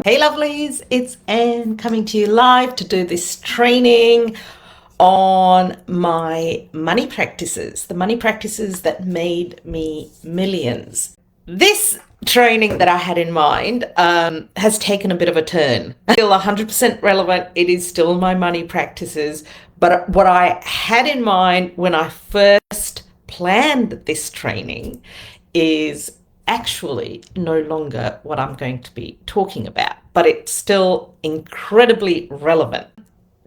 Hey lovelies, it's Anne coming to you live to do this training on my money practices, the money practices that made me millions. This training that I had in mind has taken a bit of a turn. Still 100% relevant, it is still my money practices, but what I had in mind when I first planned this training is actually no longer what I'm going to be talking about, but it's still incredibly relevant.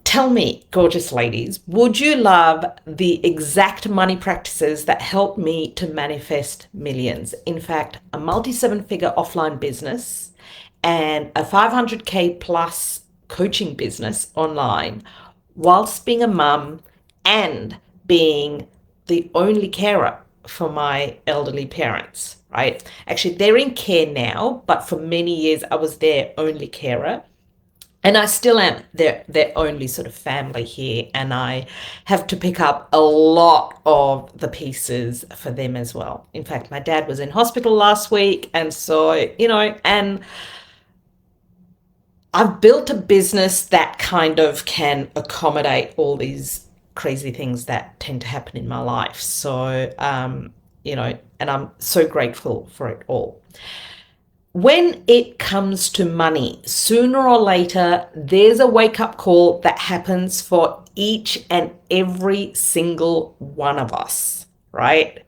Tell me, gorgeous ladies, would you love the exact money practices that help me to manifest millions? In fact, a multi-seven-figure offline business and a 500K plus coaching business online, whilst being a mum and being the only carer for my elderly parents, right? Actually, they're in care now, but for many years I was their only carer. And I still am their only sort of family here. And I have to pick up a lot of the pieces for them as well. In fact, my dad was in hospital last week. And so, and I've built a business that kind of can accommodate all these crazy things that tend to happen in my life. So, and I'm so grateful for it all. When it comes to money, sooner or later, there's a wake-up call that happens for each and every single one of us, right?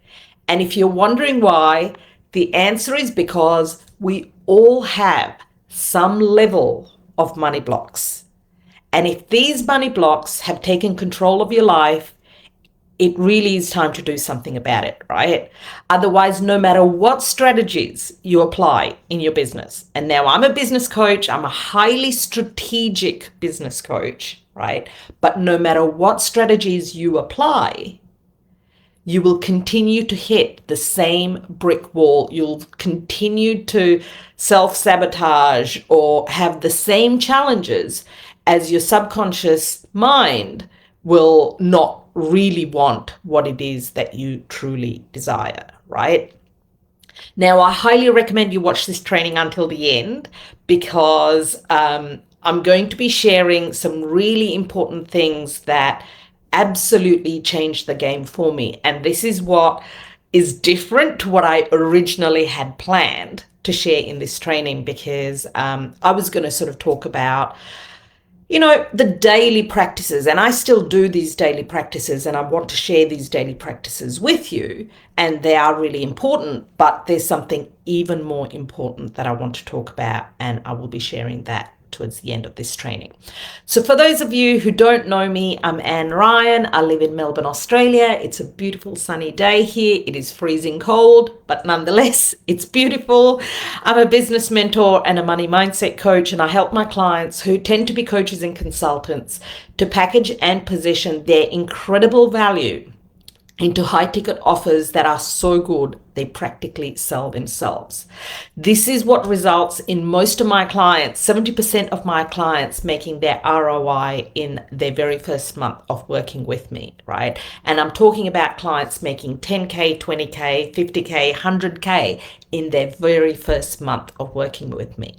And if you're wondering why, the answer is because we all have some level of money blocks. And if these money blocks have taken control of your life, it really is time to do something about it, right? Otherwise, no matter what strategies you apply in your business, and now I'm a business coach, I'm a highly strategic business coach, right? But no matter what strategies you apply, you will continue to hit the same brick wall. You'll continue to self-sabotage or have the same challenges as your subconscious mind will not really want what it is that you truly desire, right? Now, I highly recommend you watch this training until the end because I'm going to be sharing some really important things that absolutely changed the game for me. And this is what is different to what I originally had planned to share in this training because I was going to sort of talk about the daily practices, and I still do these daily practices and I want to share these daily practices with you, and they are really important, but there's something even more important that I want to talk about, and I will be sharing that towards the end of this training. So for those of you who don't know me, I'm Anne Ryan. I live in Melbourne, Australia. It's a beautiful sunny day here. It is freezing cold, but nonetheless, it's beautiful. I'm a business mentor and a money mindset coach, and I help my clients who tend to be coaches and consultants to package and position their incredible value into high ticket offers that are so good they practically sell themselves. This is what results in most of my clients, 70% of my clients, making their ROI in their very first month of working with me, right? And I'm talking about clients making 10K, 20K, 50K, 100K in their very first month of working with me.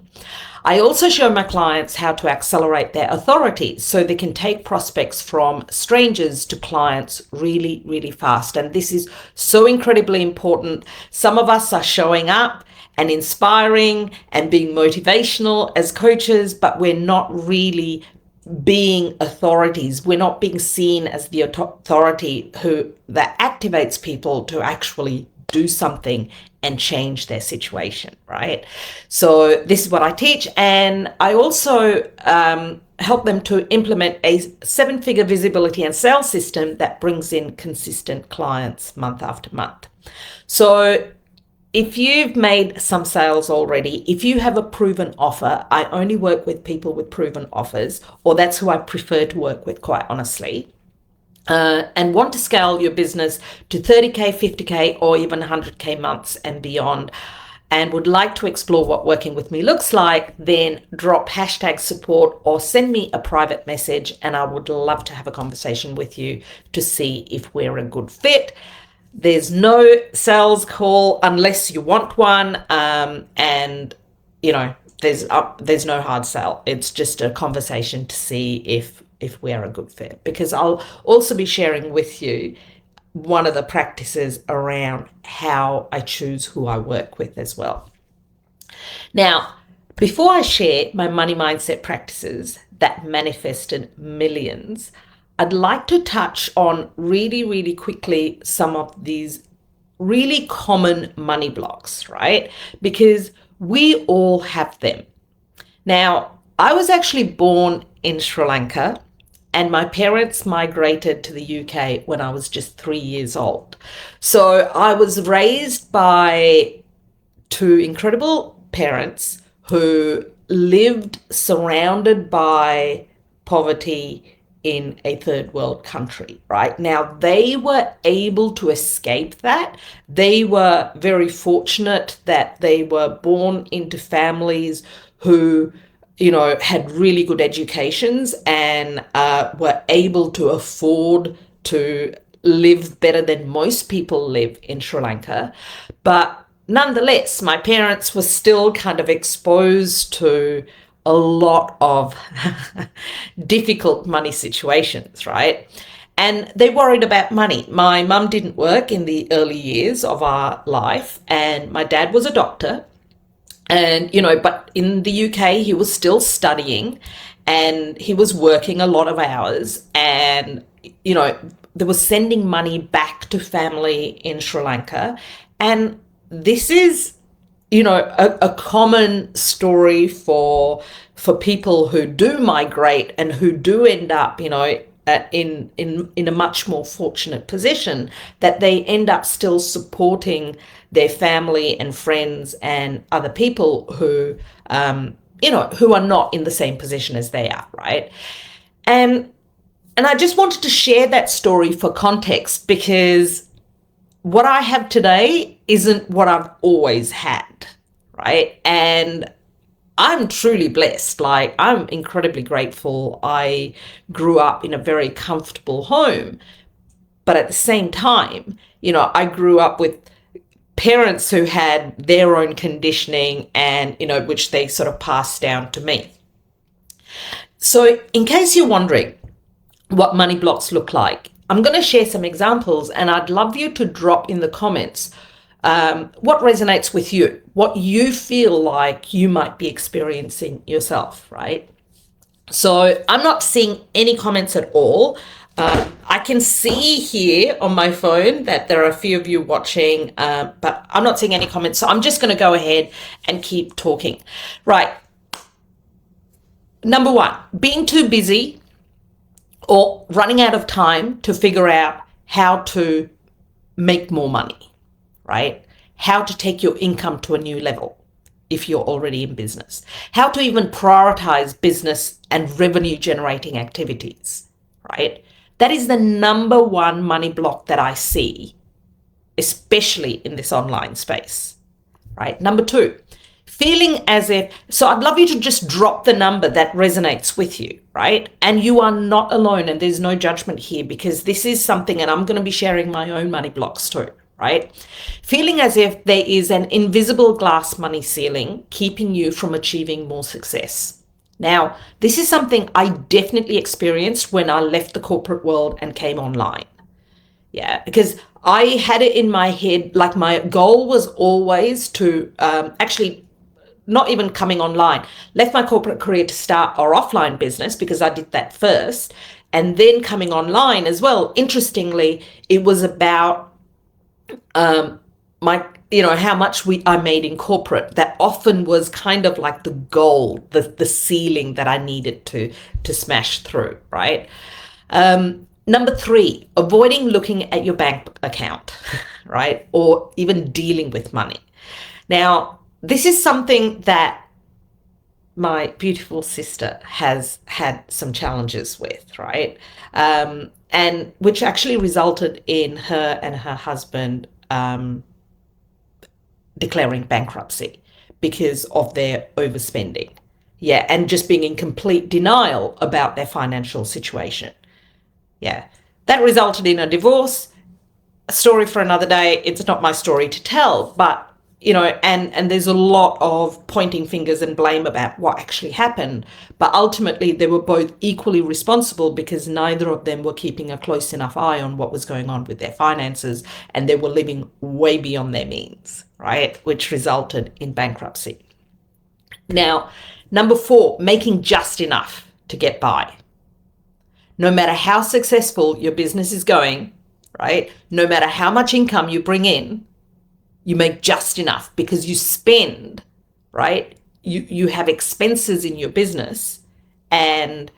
I also show my clients how to accelerate their authority so they can take prospects from strangers to clients really, really fast. And this is so incredibly important. Some of us are showing up and inspiring and being motivational as coaches, but we're not really being authorities. We're not being seen as the authority that activates people to actually do something and change their situation, right? So this is what I teach. And I also help them to implement a 7-figure visibility and sales system that brings in consistent clients month after month. So if you've made some sales already, if you have a proven offer, I only work with people with proven offers, or that's who I prefer to work with, quite honestly. And want to scale your business to 30K, 50K, or even 100K months and beyond, and would like to explore what working with me looks like, then drop #support or send me a private message, and I would love to have a conversation with you to see if we're a good fit. There's no sales call unless you want one, and you know there's no hard sell. It's just a conversation to see if we're a good fit. Because I'll also be sharing with you one of the practices around how I choose who I work with as well. Now, before I share my money mindset practices that manifested millions, I'd like to touch on really, really quickly some of these really common money blocks, right? Because we all have them. Now, I was actually born in Sri Lanka, and my parents migrated to the UK when I was just 3 years old. So I was raised by two incredible parents who lived surrounded by poverty in a third world country, right? Now, they were able to escape that. They were very fortunate that they were born into families who, had really good educations and were able to afford to live better than most people live in Sri Lanka. But nonetheless, my parents were still kind of exposed to a lot of difficult money situations, right? And they worried about money. My mum didn't work in the early years of our life, and my dad was a doctor. And, but in the UK, he was still studying and he was working a lot of hours. And, they were sending money back to family in Sri Lanka. And this is, a common story for people who do migrate and who do end up, in a much more fortunate position, that they end up still supporting their family and friends and other people who, who are not in the same position as they are, right? And I just wanted to share that story for context, because what I have today isn't what I've always had, right? And I'm truly blessed. Like, I'm incredibly grateful. I grew up in a very comfortable home, but at the same time, I grew up with parents who had their own conditioning and, which they sort of passed down to me. So in case you're wondering what money blocks look like, I'm going to share some examples, and I'd love you to drop in the comments what resonates with you, what you feel like you might be experiencing yourself, right? So I'm not seeing any comments at all. I can see here on my phone that there are a few of you watching, but I'm not seeing any comments. So I'm just going to go ahead and keep talking. Right. Number one, being too busy or running out of time to figure out how to make more money, right? How to take your income to a new level if you're already in business. How to even prioritize business and revenue generating activities, right? That is the number one money block that I see, especially in this online space, right? Number two, feeling as if, so I'd love you to just drop the number that resonates with you, right? And you are not alone, and there's no judgment here, because this is something, and I'm going to be sharing my own money blocks too, right? Feeling as if there is an invisible glass money ceiling keeping you from achieving more success. Now, this is something I definitely experienced when I left the corporate world and came online. Yeah, because I had it in my head, like my goal was always to actually not even coming online, left my corporate career to start our offline business because I did that first, and then coming online as well. Interestingly, it was about how much I made in corporate. That often was kind of like the goal, the ceiling that I needed to smash through, right? Number three, avoiding looking at your bank account, right? Or even dealing with money. Now, this is something that my beautiful sister has had some challenges with, right? And which actually resulted in her and her husband declaring bankruptcy because of their overspending. Yeah, and just being in complete denial about their financial situation. Yeah, that resulted in a divorce. a story for another day. It's not my story to tell, but and there's a lot of pointing fingers and blame about what actually happened. But ultimately, they were both equally responsible because neither of them were keeping a close enough eye on what was going on with their finances, and they were living way beyond their means, right? Which resulted in bankruptcy. Now, number 4, making just enough to get by. No matter how successful your business is going, right? No matter how much income you bring in, you make just enough because you spend, right? You have expenses in your business, and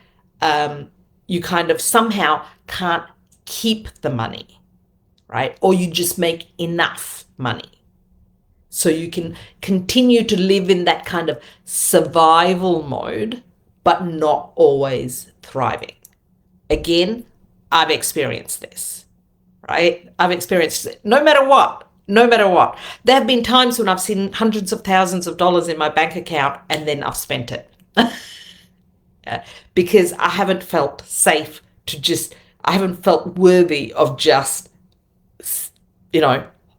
you kind of somehow can't keep the money, right? Or you just make enough money. So you can continue to live in that kind of survival mode, but not always thriving. Again, I've experienced this, right? I've experienced it no matter what. No matter what. There have been times when I've seen hundreds of thousands of dollars in my bank account and then I've spent it. Because I haven't felt safe I haven't felt worthy of just,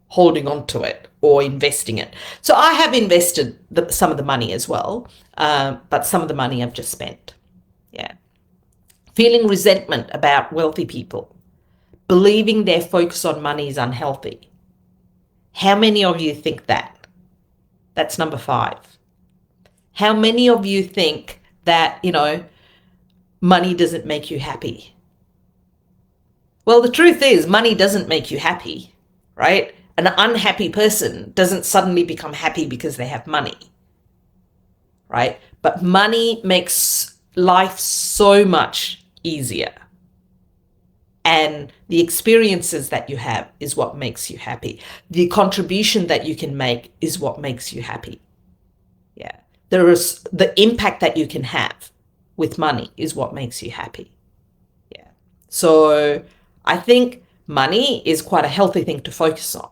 holding on to it or investing it. So I have invested some of the money as well, but some of the money I've just spent. Yeah. Feeling resentment about wealthy people. Believing their focus on money is unhealthy. How many of you think that? That's number 5. How many of you think that, money doesn't make you happy? Well, the truth is money doesn't make you happy, right? An unhappy person doesn't suddenly become happy because they have money, right? But money makes life so much easier. And the experiences that you have is what makes you happy. The contribution that you can make is what makes you happy. Yeah. There is the impact that you can have with money is what makes you happy. Yeah. So I think money is quite a healthy thing to focus on.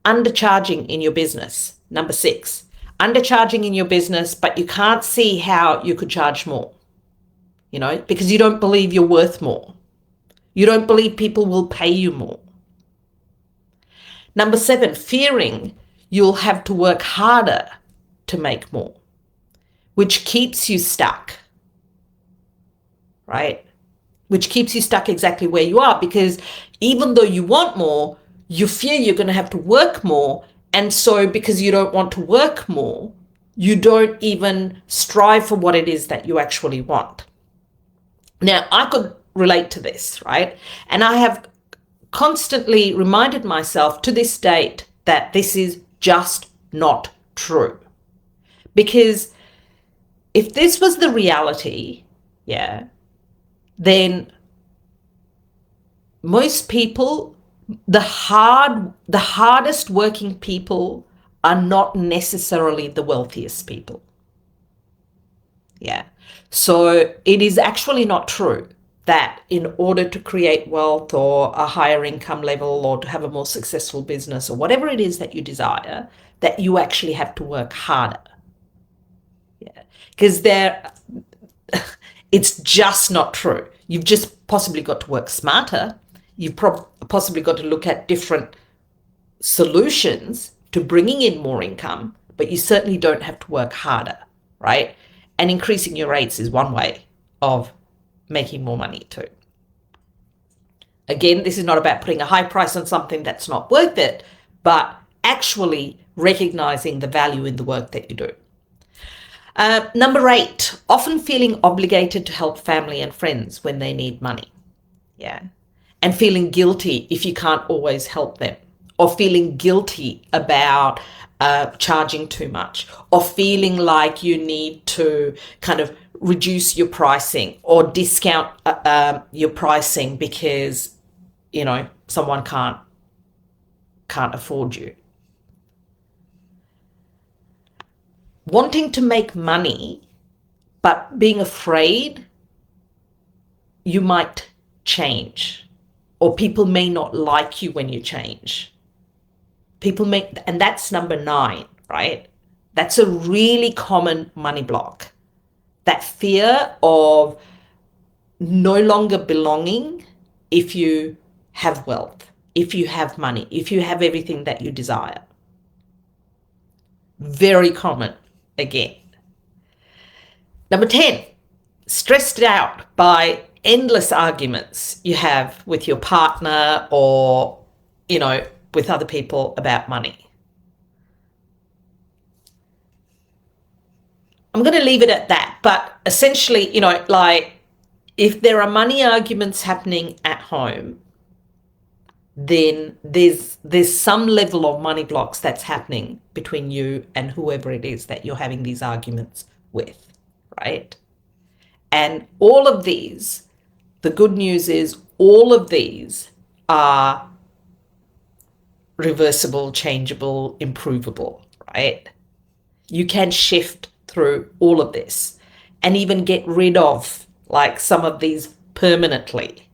Undercharging in your business. Number 6. Undercharging in your business, but you can't see how you could charge more, because you don't believe you're worth more. You don't believe people will pay you more. Number 7, fearing you'll have to work harder to make more, which keeps you stuck, right? Which keeps you stuck exactly where you are, because even though you want more, you fear you're going to have to work more. And so because you don't want to work more, you don't even strive for what it is that you actually want. Now, I could relate to this, right? And I have constantly reminded myself to this date that this is just not true. Because if this was the reality, then most people, the hardest working people are not necessarily the wealthiest people. Yeah. So it is actually not true that in order to create wealth or a higher income level or to have a more successful business or whatever it is that you desire, that you actually have to work harder. Yeah. Because it's just not true. You've just possibly got to work smarter. You've possibly got to look at different solutions to bringing in more income, but you certainly don't have to work harder, right? And increasing your rates is one way of making more money too. Again, this is not about putting a high price on something that's not worth it, but actually recognizing the value in the work that you do. Number 8, often feeling obligated to help family and friends when they need money. Yeah. And feeling guilty if you can't always help them, or feeling guilty about charging too much, or feeling like you need to kind of reduce your pricing or discount your pricing because someone can't afford you. Wanting to make money but being afraid you might change, or people may not like you when you change. And that's number 9, right? That's a really common money block. That fear of no longer belonging if you have wealth, if you have money, if you have everything that you desire. Very common again. Number 10, stressed out by endless arguments you have with your partner or, with other people about money. I'm going to leave it at that. But essentially, if there are money arguments happening at home, then there's some level of money blocks that's happening between you and whoever it is that you're having these arguments with, right? And all of these, the good news is all of these are reversible, changeable, improvable, right? You can shift through all of this and even get rid of some of these permanently.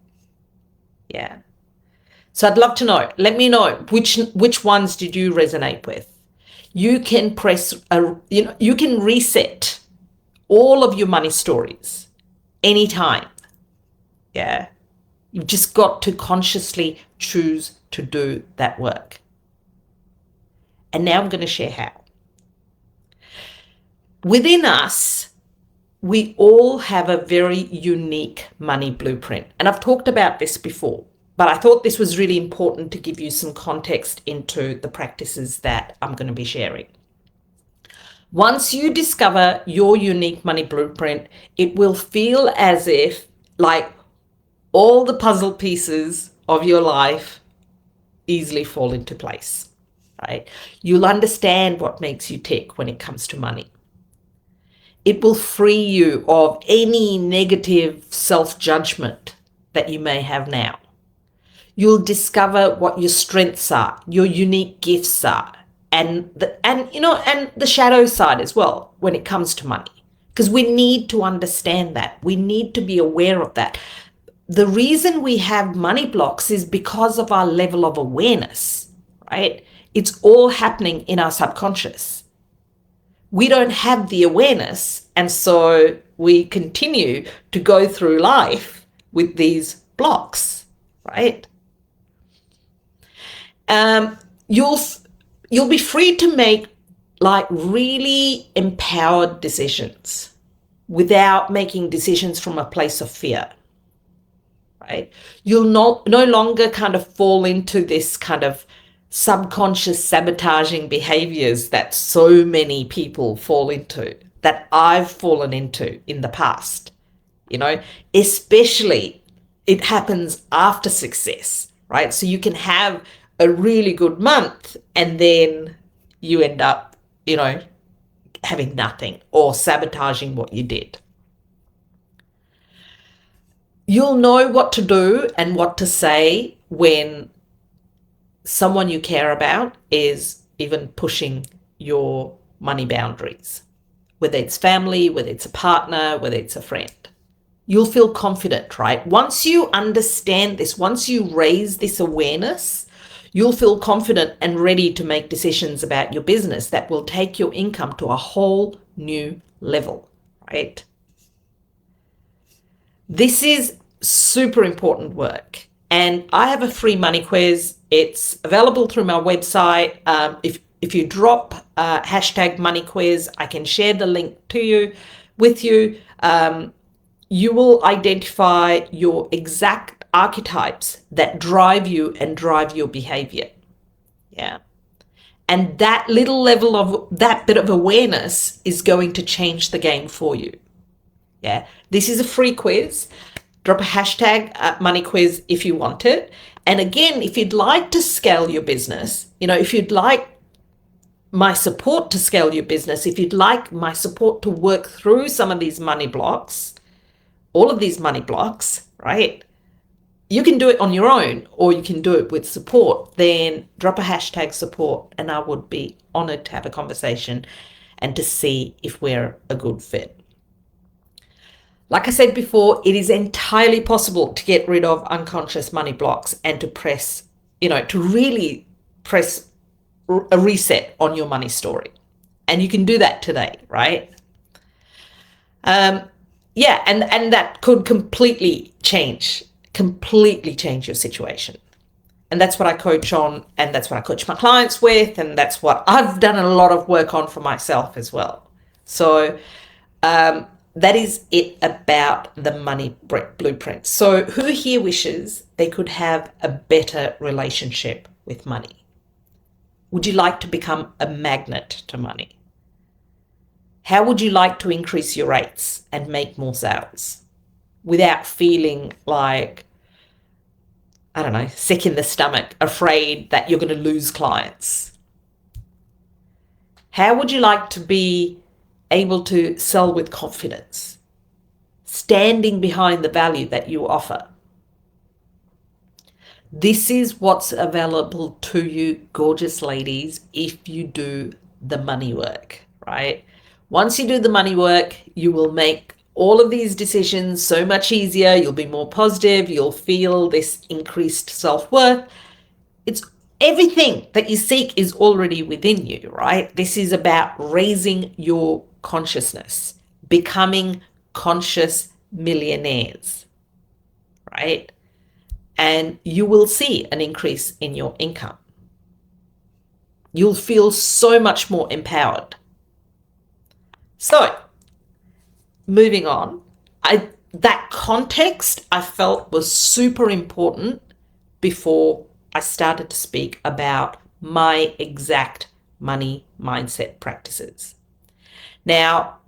Yeah. So I'd love to know. Let me know which ones did you resonate with. You can you can reset all of your money stories anytime. Yeah. You've just got to consciously choose to do that work. And now I'm going to share how. Within us, we all have a very unique money blueprint. And I've talked about this before, but I thought this was really important to give you some context into the practices that I'm going to be sharing. Once you discover your unique money blueprint, it will feel as if all the puzzle pieces of your life easily fall into place, right? You'll understand what makes you tick when it comes to money. It will free you of any negative self-judgment that you may have now. You'll discover what your strengths are, your unique gifts are, and the shadow side as well when it comes to money. Because we need to understand that. We need to be aware of that. The reason we have money blocks is because of our level of awareness, right? It's all happening in our subconscious. We don't have the awareness, and so we continue to go through life with these blocks, right? You'll be free to make really empowered decisions without making decisions from a place of fear, right? You'll no longer kind of fall into this kind of subconscious sabotaging behaviors that so many people fall into, that I've fallen into in the past. Especially it happens after success, right? So you can have a really good month and then you end up, having nothing or sabotaging what you did. You'll know what to do and what to say when someone you care about is even pushing your money boundaries, whether it's family, whether it's a partner, whether it's a friend. You'll feel confident, right? Once you understand this, once you raise this awareness, you'll feel confident and ready to make decisions about your business that will take your income to a whole new level, right? This is super important work. And I have a free money quiz. It's available through my website. If you drop hashtag money quiz, I can share the link with you. You will identify your exact archetypes that drive you and drive your behavior. Yeah. And that little level of that bit of awareness is going to change the game for you. Yeah. This is a free quiz. Drop a hashtag money quiz if you want it. And again, if you'd like to scale your business, if you'd like my support to scale your business, if you'd like my support to work through some of these money blocks, all of these money blocks, right? You can do it on your own or you can do it with support. Then drop a hashtag support and I would be honored to have a conversation and to see if we're a good fit. Like I said before, it is entirely possible to get rid of unconscious money blocks and to really press a reset on your money story. And you can do that today, right? And that could completely change your situation. And that's what I coach on, and that's what I coach my clients with, and that's what I've done a lot of work on for myself as well. So that is it about the money blueprint. So who here wishes they could have a better relationship with money? Would you like to become a magnet to money? How would you like to increase your rates and make more sales without feeling like, I don't know, sick in the stomach, afraid that you're going to lose clients? How would you like to be able to sell with confidence, standing behind the value that you offer? This is what's available to you, gorgeous ladies, if you do the money work, right? Once you do the money work, you will make all of these decisions so much easier. You'll be more positive. You'll feel this increased self-worth. It's everything that you seek is already within you, right? This is about raising your consciousness, becoming conscious millionaires, right? And you will see an increase in your income. You'll feel so much more empowered. So, moving on, that context I felt was super important before I started to speak about my exact money mindset practices. Now,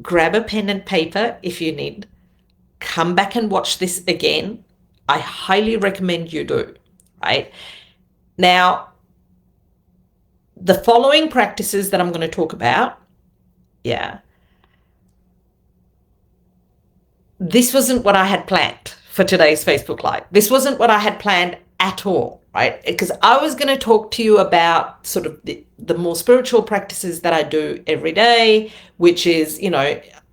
grab a pen and paper if you need. Come back and watch this again. I highly recommend you do, right? Now, the following practices that I'm going to talk about, this wasn't what I had planned for today's Facebook Live. This wasn't what I had planned at all, right? Because I was going to talk to you about sort of the more spiritual practices that I do every day, which is,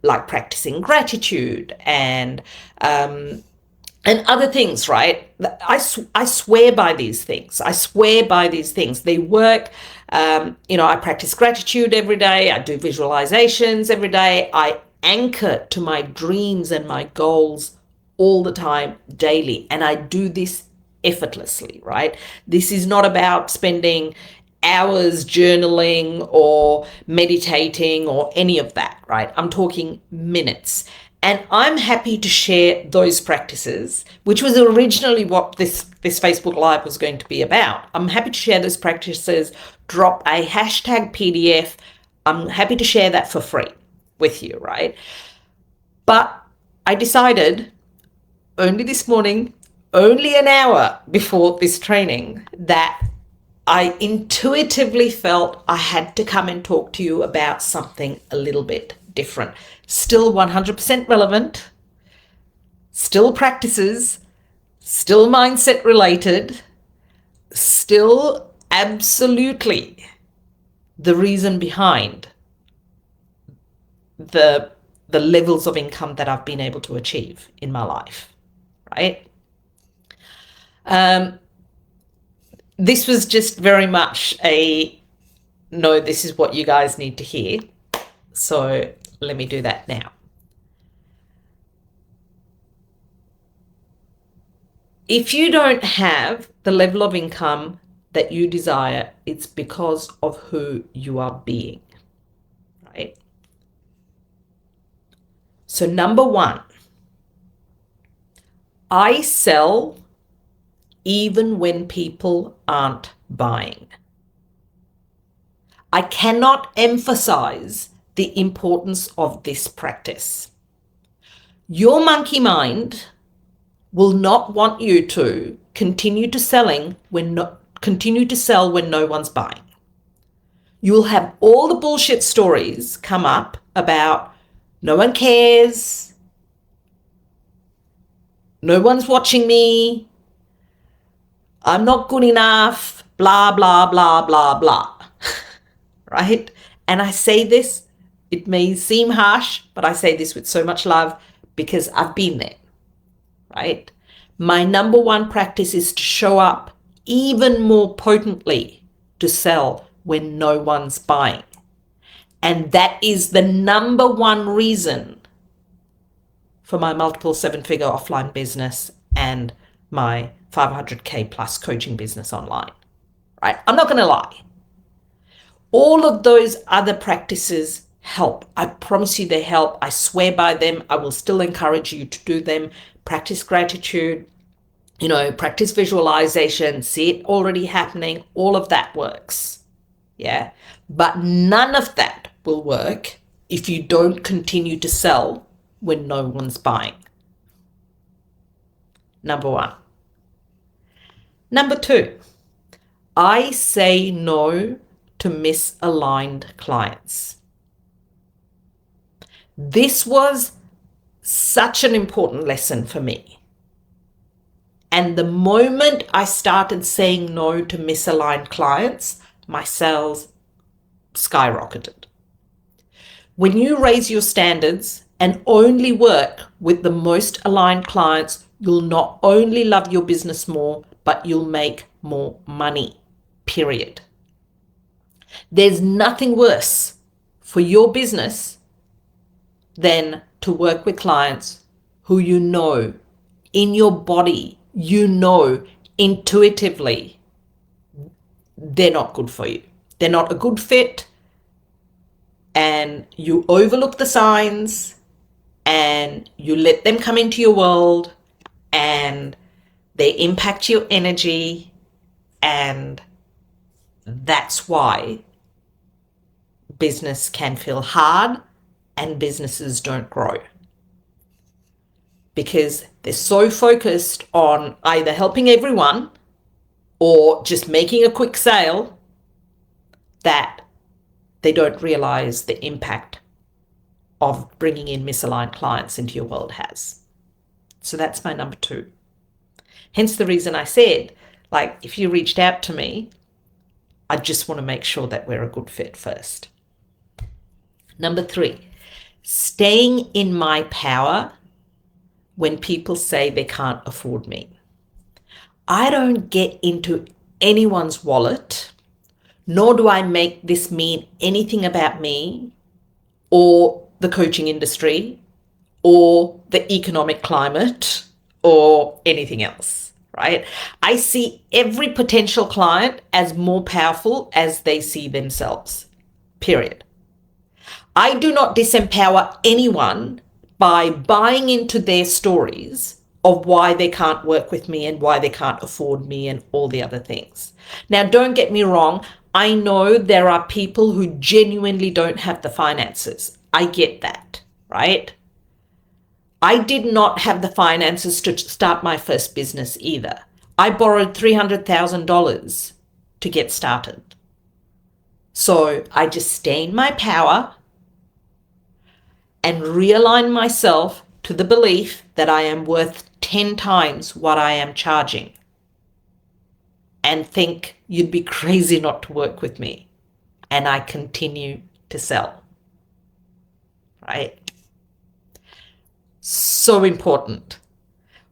like practicing gratitude and other things, right? I swear by these things. I swear by these things. They work. I practice gratitude every day. I do visualizations every day. I anchor to my dreams and my goals all the time, daily. And I do this effortlessly, right? This is not about spending hours journaling or meditating or any of that, right? I'm talking minutes. And I'm happy to share those practices, which was originally what this Facebook Live was going to be about. I'm happy to share those practices, drop a hashtag PDF. I'm happy to share that for free with you, right? But I decided only this morning, only an hour before this training, that I intuitively felt I had to come and talk to you about something a little bit different. Still 100% relevant, still practices, still mindset related, still absolutely the reason behind the levels of income that I've been able to achieve in my life, right? This was just very much no, this is what you guys need to hear. So let me do that now. If you don't have the level of income that you desire, it's because of who you are being, right? So number one, I sell even when people aren't buying. I cannot emphasize the importance of this practice. Your monkey mind will not want you to continue to sell when no one's buying. You will have all the bullshit stories come up about no one cares, no one's watching me, I'm not good enough, blah, blah, blah, blah, blah, right? And I say this, it may seem harsh, but I say this with so much love because I've been there, right? My number one practice is to show up even more potently to sell when no one's buying. And that is the number one reason for my multiple seven-figure offline business and my 500K plus coaching business online, right? I'm not going to lie. All of those other practices help. I promise you they help. I swear by them. I will still encourage you to do them. Practice gratitude, practice visualization, see it already happening. All of that works. Yeah. But none of that will work if you don't continue to sell when no one's buying. Number one. Number two, I say no to misaligned clients. This was such an important lesson for me. And the moment I started saying no to misaligned clients, my sales skyrocketed. When you raise your standards and only work with the most aligned clients, you'll not only love your business more, but you'll make more money, period. There's nothing worse for your business than to work with clients who in your body, intuitively, they're not good for you. They're not a good fit, and you overlook the signs and you let them come into your world and they impact your energy, and that's why business can feel hard and businesses don't grow. Because they're so focused on either helping everyone or just making a quick sale that they don't realize the impact of bringing in misaligned clients into your world has. So that's my number two. Hence the reason I said, if you reached out to me, I just want to make sure that we're a good fit first. Number three, staying in my power when people say they can't afford me. I don't get into anyone's wallet, nor do I make this mean anything about me or the coaching industry or the economic climate or anything else, right? I see every potential client as more powerful as they see themselves, period. I do not disempower anyone by buying into their stories of why they can't work with me and why they can't afford me and all the other things. Now, don't get me wrong. I know there are people who genuinely don't have the finances. I get that, right? I did not have the finances to start my first business either. I borrowed $300,000 to get started. So I just stay in my power and realign myself to the belief that I am worth 10 times what I am charging, and think you'd be crazy not to work with me. And I continue to sell, right? So important.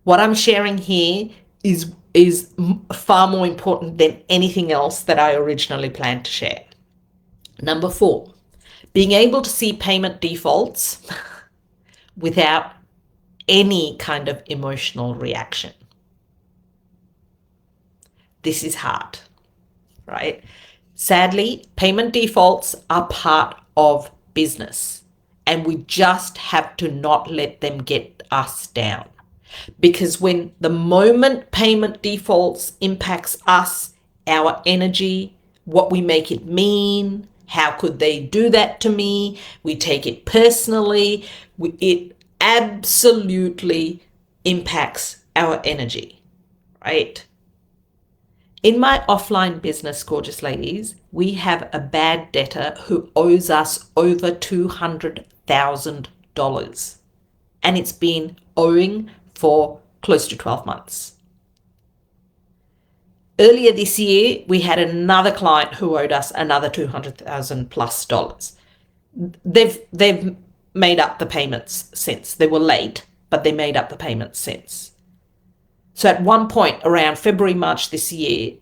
What I'm sharing here is far more important than anything else that I originally planned to share. Number four, being able to see payment defaults without any kind of emotional reaction. This is hard, right? Sadly, payment defaults are part of business, and we just have to not let them get us down. Because when the moment payment defaults impacts us, our energy, what we make it mean, how could they do that to me? We take it personally. It absolutely impacts our energy, right? In my offline business, gorgeous ladies, we have a bad debtor who owes us over $200,000. And it's been owing for close to 12 months. Earlier this year, we had another client who owed us another $200,000 plus dollars. They've made up the payments since. They were late, but they made up the payments since. So at one point around February, March this year,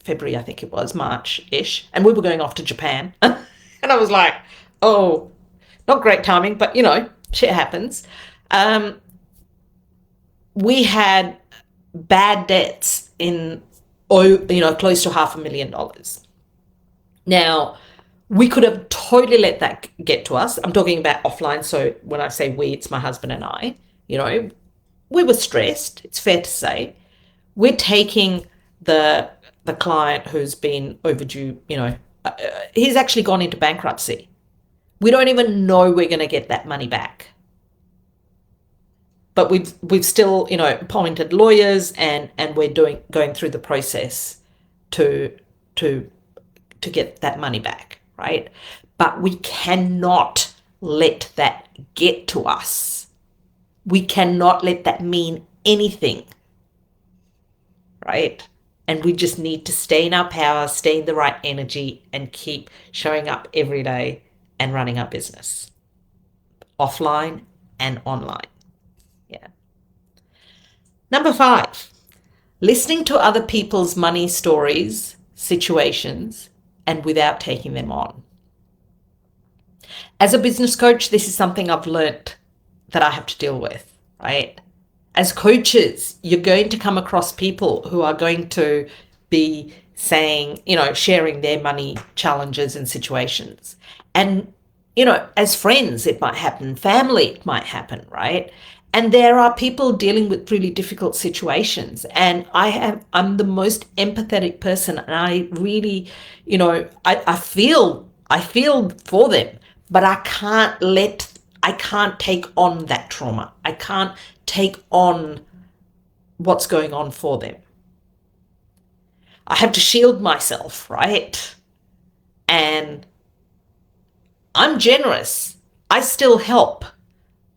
February, I think it was, March-ish, and we were going off to Japan. And I was like, oh, not great timing, but shit happens. We had bad debts in, close to $500,000. Now, we could have totally let that get to us. I'm talking about offline. So when I say we, it's my husband and I. You know, we were stressed. It's fair to say. We're taking the client who's been overdue. He's actually gone into bankruptcy. We don't even know we're going to get that money back. But we've still, appointed lawyers, and we're going through the process to to to get that money back, right? But we cannot let that get to us. We cannot let that mean anything, right? And we just need to stay in our power, stay in the right energy, and keep showing up every day and running our business, offline and online. Yeah. Number 5, listening to other people's money stories, situations, and without taking them on. As a business coach, this is something I've learnt that I have to deal with, right? As coaches, you're going to come across people who are going to be saying, sharing their money challenges and situations. And, as friends, it might happen, family, it might happen, right? And there are people dealing with really difficult situations. And I'm the most empathetic person. And I really, I feel for them, but I can't take on that trauma. I can't take on what's going on for them. I have to shield myself, right? And I'm generous. I still help.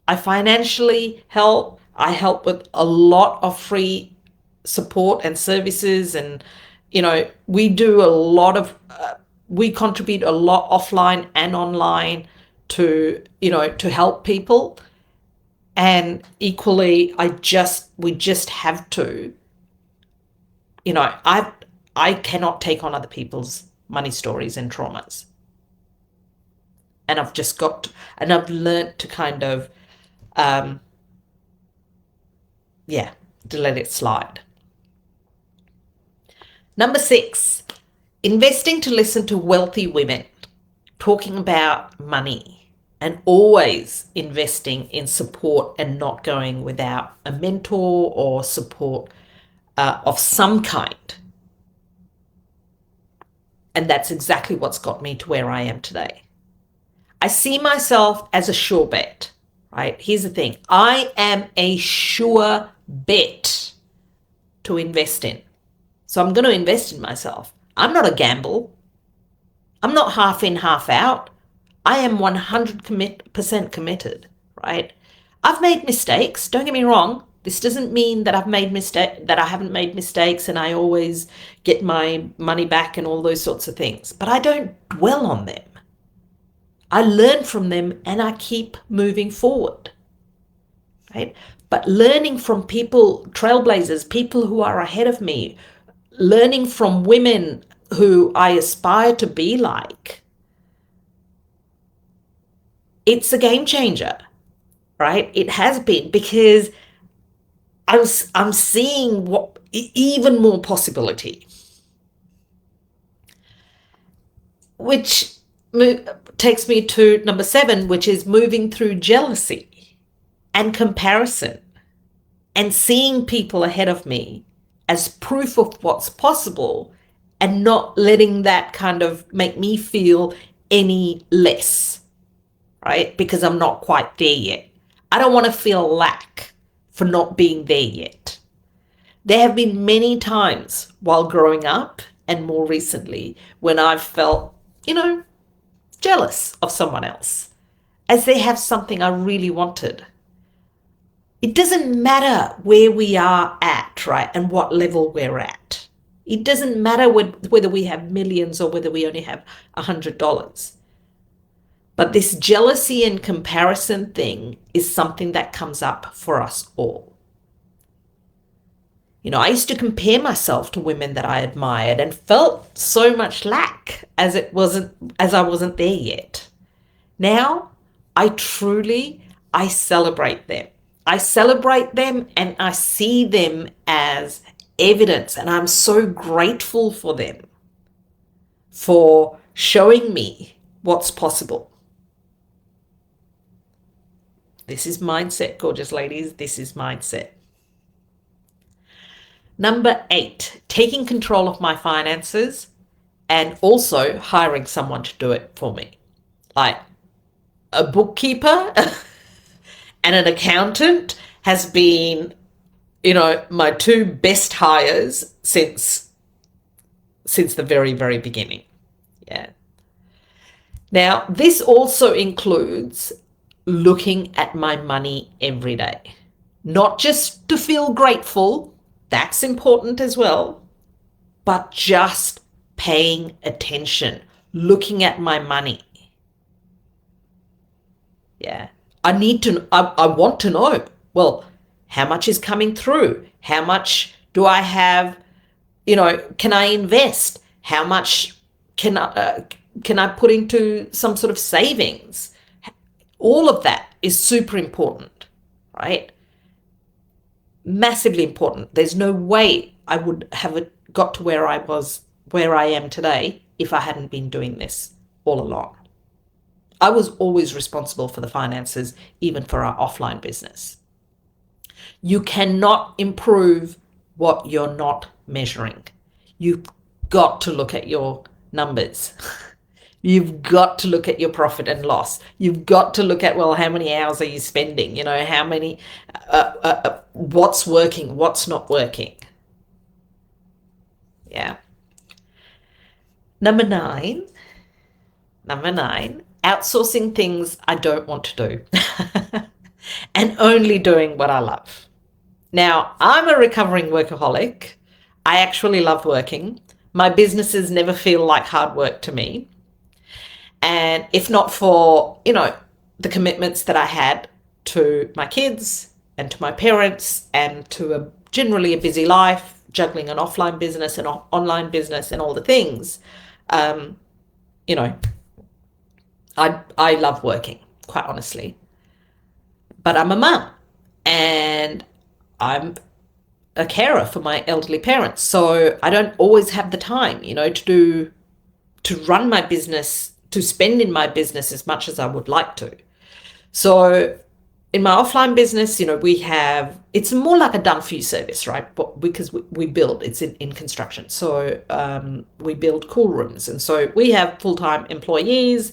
I financially help. I help with a lot of free support and services. And, we do a lot of, we contribute a lot offline and online to help people. And equally, we just have to, I cannot take on other people's money stories and traumas. And I've learned to kind of, to let it slide. Number 6, investing to listen to wealthy women talking about money, and always investing in support and not going without a mentor or support of some kind. And that's exactly what's got me to where I am today. I see myself as a sure bet, right? Here's the thing. I am a sure bet to invest in. So I'm going to invest in myself. I'm not a gamble. I'm not half in, half out. I am 100% committed, right? I've made mistakes. Don't get me wrong. This doesn't mean that that I haven't made mistakes and I always get my money back and all those sorts of things. But I don't dwell on them. I learn from them and I keep moving forward, right? But learning from people, trailblazers, people who are ahead of me, learning from women who I aspire to be like, it's a game changer, right? It has been, because I'm seeing even more possibility, which takes me to number 7, which is moving through jealousy and comparison and seeing people ahead of me as proof of what's possible, and not letting that kind of make me feel any less, right? Because I'm not quite there yet. I don't want to feel lack for not being there yet. There have been many times while growing up and more recently when I've felt, jealous of someone else as they have something I really wanted. It doesn't matter where we are at, right? And what level we're at. It doesn't matter whether we have millions or whether we only have $100. But this jealousy and comparison thing is something that comes up for us all. I used to compare myself to women that I admired and felt so much lack as I wasn't there yet. Now, I celebrate them. I celebrate them and I see them as evidence, and I'm so grateful for them for showing me what's possible. This is mindset, gorgeous ladies. This is mindset. Number 8, taking control of my finances and also hiring someone to do it for me. Like a bookkeeper and an accountant has been, my 2 best hires since the very, very beginning. Yeah. Now, this also includes looking at my money every day, not just to feel grateful, that's important as well, but just paying attention, looking at my money. Yeah. I want to know, well, how much is coming through? How much do I have? Can I invest? How much can I put into some sort of savings? All of that is super important, right? Massively important. There's no way I would have got to where I am today if I hadn't been doing this all along. I was always responsible for the finances, even for our offline business. You cannot improve what you're not measuring. You've got to look at your numbers. You've got to look at your profit and loss. You've got to look at, well, how many hours are you spending? How many, what's working, what's not working. Yeah. Number nine, outsourcing things I don't want to do and only doing what I love. Now, I'm a recovering workaholic. I actually love working. My businesses never feel like hard work to me. And if not for, the commitments that I had to my kids and to my parents and to generally a busy life, juggling an offline business and online business and all the things, I love working, quite honestly. But I'm a mum and I'm a carer for my elderly parents. So I don't always have the time, to run my business, to spend in my business as much as I would like to. So in my offline business, it's more like a done for you service, right? But because we build, it's in construction. So we build cool rooms. And so we have full-time employees.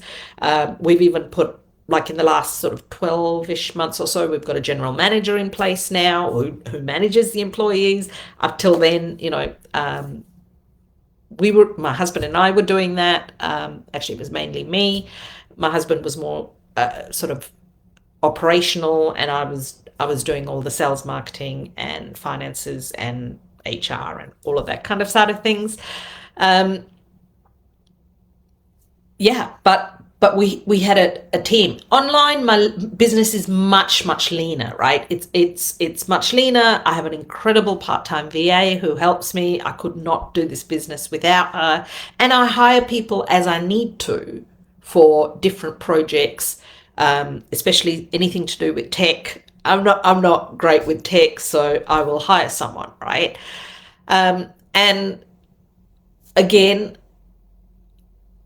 We've even put, like in the last sort of 12-ish months or so, we've got a general manager in place now who manages the employees. Up till then, my husband and I were doing that. Actually, it was mainly me. My husband was more sort of operational, and I was doing all the sales, marketing, and finances, and HR, and all of that kind of side of things. But we had a team. Online, my business is much leaner, right? It's much leaner. I have an incredible part-time VA who helps me. I could not do this business without her. And I hire people as I need to for different projects, especially anything to do with tech. I'm not great with tech, so I will hire someone, right? And again,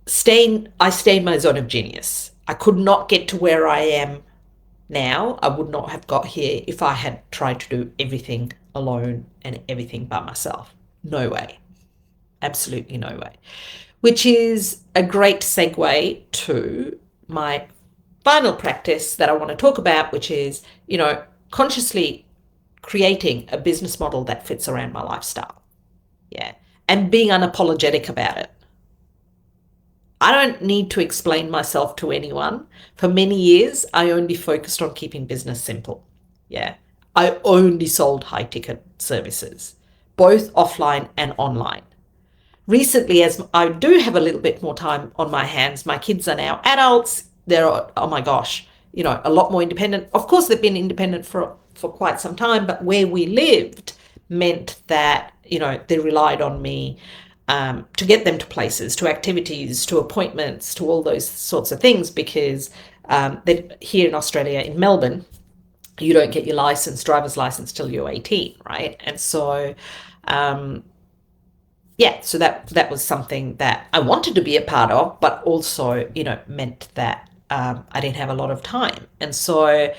I stay in my zone of genius. I could not get to where I am now. I would not have got here if I had tried to do everything alone and everything by myself. No way. Absolutely no way. Which is a great segue to my final practice that I want to talk about, which is, consciously creating a business model that fits around my lifestyle. Yeah. And being unapologetic about it. I don't need to explain myself to anyone. For many years, I only focused on keeping business simple. Yeah. I only sold high ticket services, both offline and online. Recently, as I do have a little bit more time on my hands, my kids are now adults. They're, oh my gosh, a lot more independent. Of course, they've been independent for quite some time, but where we lived meant that, they relied on me to get them to places, to activities, to appointments, to all those sorts of things, because here in Australia, in Melbourne, you don't get your driver's license till you're 18, right? And so, um, yeah, so that was something that I wanted to be a part of, but also, meant that I didn't have a lot of time. And so,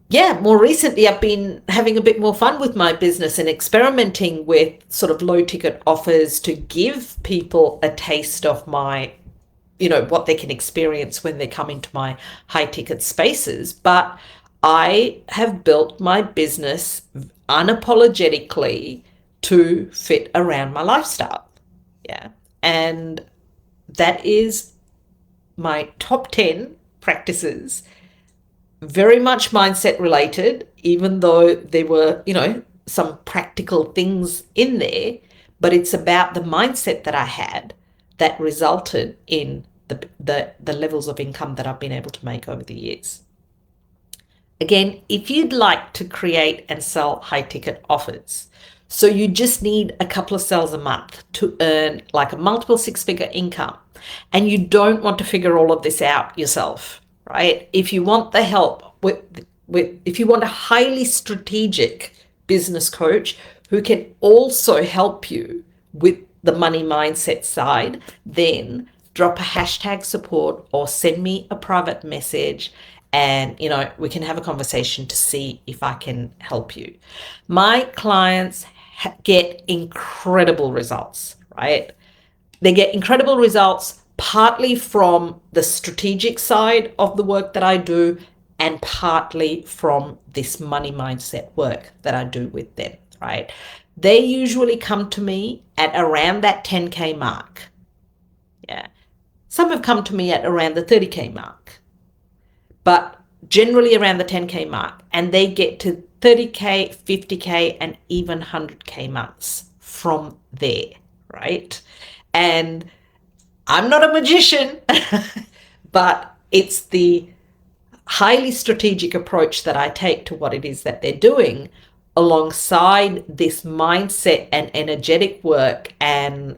yeah, more recently, I've been having a bit more fun with my business and experimenting with sort of low ticket offers to give people a taste of what they can experience when they come into my high ticket spaces. But I have built my business unapologetically to fit around my lifestyle. Yeah. And that is my top 10 practices, very much mindset related, even though there were, some practical things in there, but it's about the mindset that I had that resulted in the levels of income that I've been able to make over the years. Again, if you'd like to create and sell high ticket offers, so you just need a couple of sales a month to earn like a multiple six-figure income, and you don't want to figure all of this out yourself, right? If you want the help if you want a highly strategic business coach who can also help you with the money mindset side, then drop a hashtag support or send me a private message, and we can have a conversation to see if I can help you. My clients get incredible results, right? They get incredible results partly from the strategic side of the work that I do, and partly from this money mindset work that I do with them, right? They usually come to me at around that 10K mark. Yeah. Some have come to me at around the 30K mark, but generally around the 10K mark, and they get to 30K, 50K, and even 100K months from there, right? And I'm not a magician, but it's the highly strategic approach that I take to what it is that they're doing, alongside this mindset and energetic work and,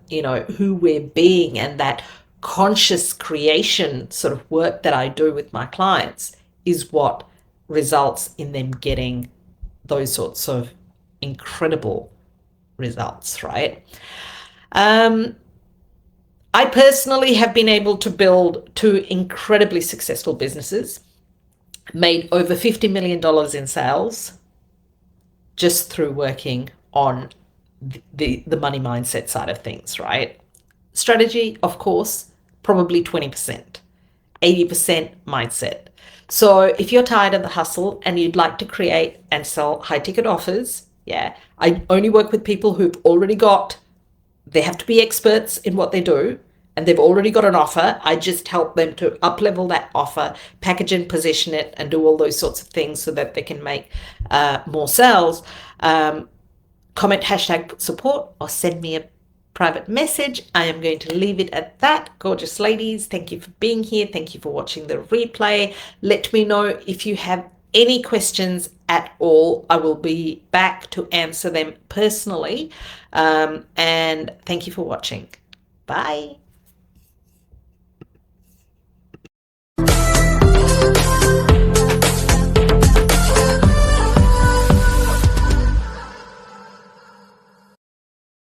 who we're being, and that conscious creation sort of work that I do with my clients, is what results in them getting those sorts of incredible results, right? I personally have been able to build two incredibly successful businesses, made over $50 million in sales just through working on the money mindset side of things, right? Strategy, of course, probably 20%, 80% mindset. So if you're tired of the hustle and you'd like to create and sell high ticket offers, yeah, I only work with people they have to be experts in what they do, and they've already got an offer. I just help them to up level that offer, package and position it, and do all those sorts of things so that they can make more sales. Comment hashtag support or send me a private message. I am going to leave it at that. Gorgeous ladies, thank you for being here. Thank you for watching the replay. Let me know if you have any questions at all. I will be back to answer them personally. And thank you for watching. Bye.